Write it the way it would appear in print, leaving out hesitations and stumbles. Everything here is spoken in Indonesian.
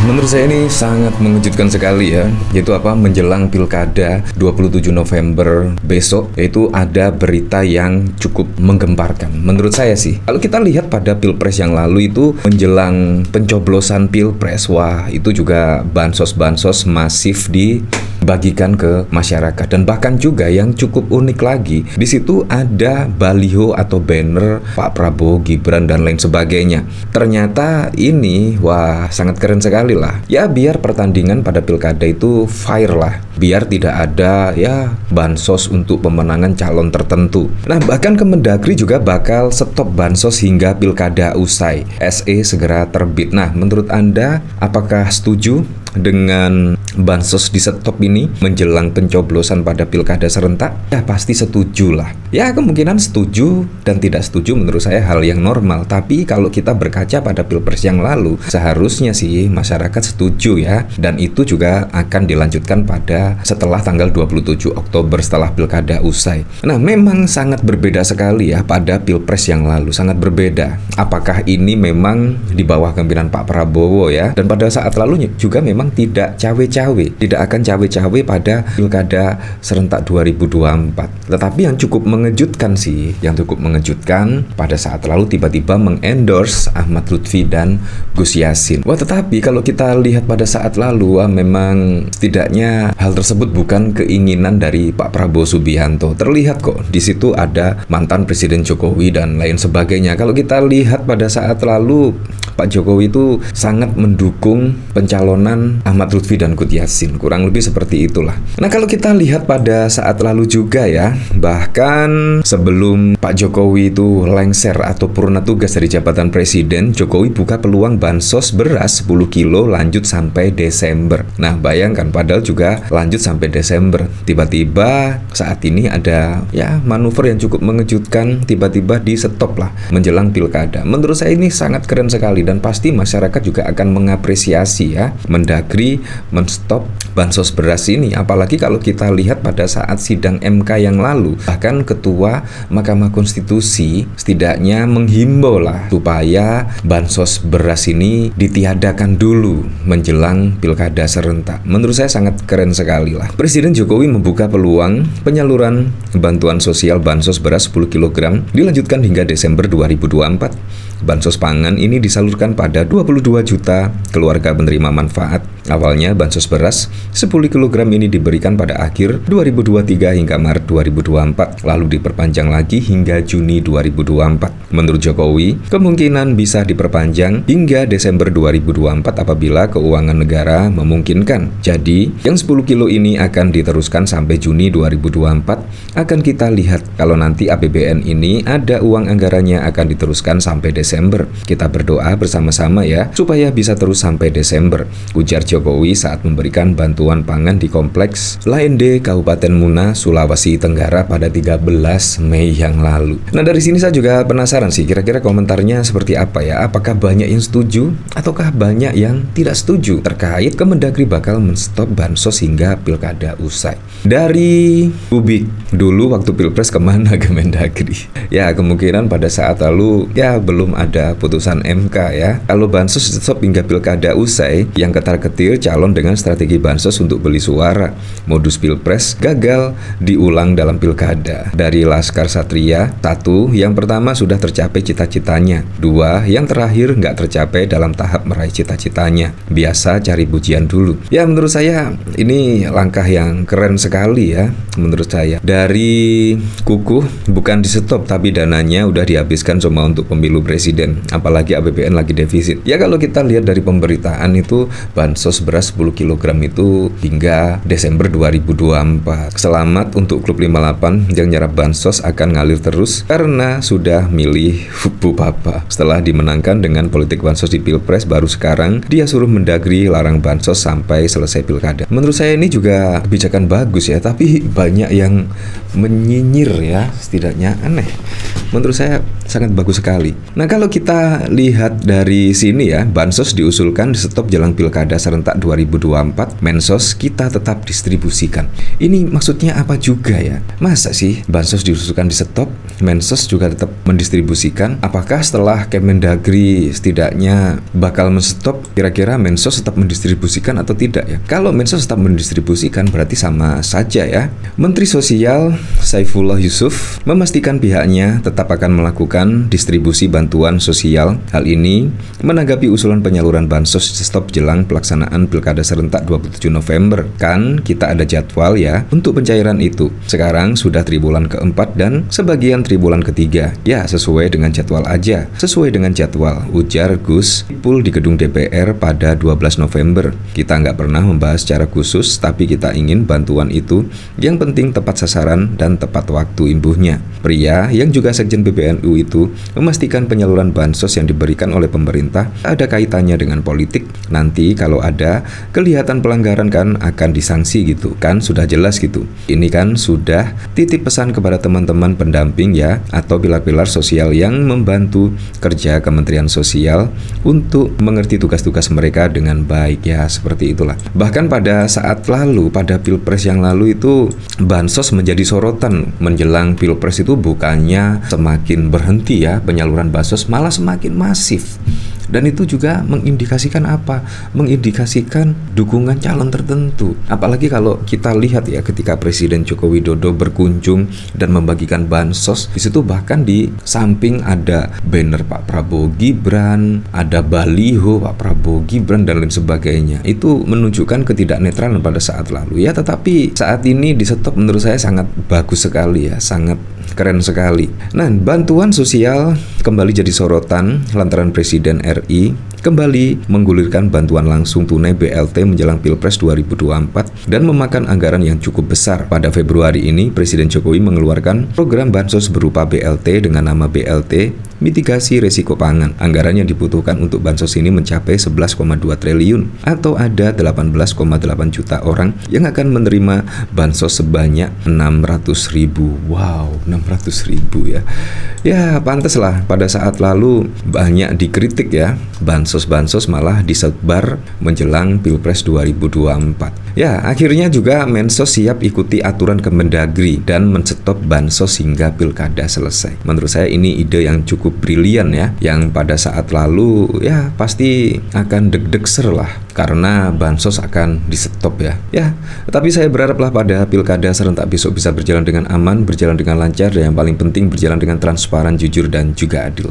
Menurut saya ini sangat mengejutkan sekali ya, yaitu apa, menjelang Pilkada 27 November besok, yaitu ada berita yang cukup menggemparkan menurut saya sih. Kalau kita lihat pada Pilpres yang lalu itu menjelang pencoblosan Pilpres, wah itu juga bansos-bansos masif dibagikan ke masyarakat, dan bahkan juga yang cukup unik lagi, di situ ada baliho atau banner Pak Prabowo, Gibran dan lain sebagainya. Ternyata ini wah sangat keren sekali lah. Ya biar pertandingan pada pilkada itu fair lah, biar tidak ada ya bansos untuk pemenangan calon tertentu. Nah bahkan Kemendagri juga bakal stop bansos hingga pilkada usai, SE segera terbit. Nah menurut Anda apakah setuju dengan bansos di stop ini menjelang pencoblosan pada pilkada serentak? Ya pasti setuju lah. Ya kemungkinan setuju dan tidak setuju menurut saya hal yang normal. Tapi kalau kita berkaca pada Pilpres yang lalu, seharusnya sih masyarakat setuju ya. Dan itu juga akan dilanjutkan pada setelah tanggal 27 Oktober setelah pilkada usai. Nah memang sangat berbeda sekali ya pada Pilpres yang lalu, sangat berbeda. Apakah ini memang di bawah kepemimpinan Pak Prabowo ya? Dan pada saat lalu juga memang tidak cawe-cawe, tidak akan cawe-cawe pada pilkada serentak 2024. Tetapi yang cukup mengejutkan sih, yang cukup mengejutkan pada saat lalu tiba-tiba mengendorse Ahmad Lutfi dan Gus Yassin. Wah tetapi kalau kita lihat pada saat lalu, wah memang setidaknya hal tersebut bukan keinginan dari Pak Prabowo Subianto. Terlihat kok di situ ada mantan Presiden Jokowi dan lain sebagainya. Kalau kita lihat pada saat lalu, Pak Jokowi itu sangat mendukung pencalonan Ahmad Lutfi dan Gus Yassin, kurang lebih seperti itulah. Nah kalau kita lihat pada saat lalu juga ya, bahkan sebelum Pak Jokowi itu lengser atau purna tugas dari jabatan presiden, Jokowi buka peluang bansos beras 10 kilo lanjut sampai Desember. Nah bayangkan, padahal juga lanjut sampai Desember, tiba-tiba saat ini ada ya manuver yang cukup mengejutkan, tiba-tiba di stop lah menjelang pilkada. Menurut saya ini sangat keren sekali dan pasti masyarakat juga akan mengapresiasi ya Mendagri menstop bansos beras ini. Apalagi kalau kita lihat pada saat sidang MK yang lalu, bahkan Ketua Mahkamah Konstitusi setidaknya menghimbau lah supaya bansos beras ini ditiadakan dulu menjelang pilkada serentak. Menurut saya sangat keren sekali lah. Presiden Jokowi membuka peluang penyaluran bantuan sosial bansos beras 10 kg dilanjutkan hingga Desember 2024. Bansos pangan ini disalurkan pada 22 juta keluarga penerima manfaat. Awalnya bansos beras 10 kg ini diberikan pada akhir 2023 hingga Maret 2024, lalu diperpanjang lagi hingga Juni 2024. Menurut Jokowi, kemungkinan bisa diperpanjang hingga Desember 2024 apabila keuangan negara memungkinkan. Jadi, yang 10 kilo ini akan diteruskan sampai Juni 2024. Akan kita lihat kalau nanti APBN ini ada uang anggarannya akan diteruskan sampai Desember. Kita berdoa bersama-sama ya, supaya bisa terus sampai Desember, ujar Jokowi saat memberikan bantuan pangan di Kompleks Laende, Kabupaten Muna, Sulawesi Tenggara pada 13 Mei yang lalu. Nah dari sini saya juga penasaran sih, kira-kira komentarnya seperti apa ya? Apakah banyak yang setuju ataukah banyak yang tidak setuju terkait Kemendagri bakal menstop bansos hingga pilkada usai? Dari Ubik, dulu waktu Pilpres kemana Kemendagri? Ya kemungkinan pada saat lalu ya belum ada putusan MK ya. Kalau bansos stop hingga pilkada usai, yang ketar-ketir calon dengan strategi bansos untuk beli suara. Modus Pilpres gagal diulang dalam pilkada. Dari Laskar Satria, 1, yang pertama sudah tercapai cita-citanya. 2, yang terakhir nggak tercapai dalam tahap meraih cita-citanya. Biasa cari pujian dulu. Ya menurut saya ini langkah yang keren sekali ya menurut saya. Dari Kukuh, bukan di stop tapi dananya udah dihabiskan semua untuk pemilu presiden, apalagi APBN lagi defisit. Ya kalau kita lihat dari pemberitaan itu bansos beras 10 kg itu hingga Desember 2024. Selamat untuk klub 58 yang nyerap bansos akan ngalir terus karena sudah milih Bu Papa. Setelah dimenangkan dengan politik bansos di Pilpres, baru sekarang dia suruh Mendagri larang bansos sampai selesai pilkada. Menurut saya ini juga kebijakan bagus ya, tapi banyak yang menyinyir ya, setidaknya aneh. menurut saya sangat bagus sekali. Nah, kalau kita lihat dari sini ya, bansos diusulkan di stop jelang pilkada serentak 2024, mensos kita tetap distribusikan. Ini maksudnya apa juga ya? Masa sih bansos diusulkan di stop, mensos juga tetap mendistribusikan? Apakah setelah Kemendagri setidaknya bakal menstop, kira-kira mensos tetap mendistribusikan atau tidak ya? Kalau mensos tetap mendistribusikan berarti sama saja ya. Menteri Sosial Saifullah Yusuf memastikan pihaknya tetap akan melakukan distribusi bantuan sosial. Hal ini menanggapi usulan penyaluran bansos stop jelang pelaksanaan pilkada serentak 27 November. Kan kita ada jadwal ya untuk pencairan itu. Sekarang sudah triwulan keempat dan sebagian triwulan ketiga. Ya, sesuai dengan jadwal aja. Sesuai dengan jadwal, ujar Gus Ipul di gedung DPR pada 12 November. Kita nggak pernah membahas secara khusus, tapi kita ingin bantuan itu yang penting tepat sasaran dan tepat waktu imbuhnya. Pria yang juga sekjen PBNU itu memastikan penyaluran bansos yang diberikan oleh pemerintah ada kaitannya dengan politik. Nanti kalau ada kelihatan pelanggaran kan akan disangsi gitu. Kan sudah jelas gitu. Ini kan sudah titip pesan kepada teman-teman pendamping ya, atau pilar-pilar sosial yang membantu kerja Kementerian Sosial untuk mengerti tugas-tugas mereka dengan baik ya, seperti itulah. Bahkan pada saat lalu, pada Pilpres yang lalu itu bansos menjadi sorotan. Menjelang Pilpres itu bukannya semakin berhenti ya penyaluran bansos, malah semakin masif. Dan itu juga mengindikasikan apa? Mengindikasikan dukungan calon tertentu. Apalagi kalau kita lihat ya ketika Presiden Joko Widodo berkunjung dan membagikan bansos, di situ bahkan di samping ada banner Pak Prabowo Gibran, ada baliho Pak Prabowo Gibran dan lain sebagainya. Itu menunjukkan ketidaknetralan pada saat lalu ya, tetapi saat ini di stop menurut saya sangat bagus sekali ya, sangat keren sekali. Nah, bantuan sosial kembali jadi sorotan lantaran Presiden RI kembali menggulirkan bantuan langsung tunai BLT menjelang Pilpres 2024 dan memakan anggaran yang cukup besar. Pada Februari ini, Presiden Jokowi mengeluarkan program bansos berupa BLT dengan nama BLT Mitigasi Resiko Pangan. Anggaran yang dibutuhkan untuk bansos ini mencapai 11,2 triliun atau ada 18,8 juta orang yang akan menerima bansos sebanyak 600 ribu. Wow, 600 ribu ya. Ya, pantaslah pada saat lalu banyak dikritik ya. Bansos malah disebar menjelang Pilpres 2024. Ya, akhirnya juga Mensos siap ikuti aturan Kemendagri dan menstop bansos hingga pilkada selesai. Menurut saya ini ide yang cukup brilian ya, yang pada saat lalu ya pasti akan deg-degser lah karena bansos akan di-stop ya. Ya, tapi saya berharaplah pada pilkada serentak besok bisa berjalan dengan aman, berjalan dengan lancar, dan yang paling penting berjalan dengan transparan, jujur, dan juga adil.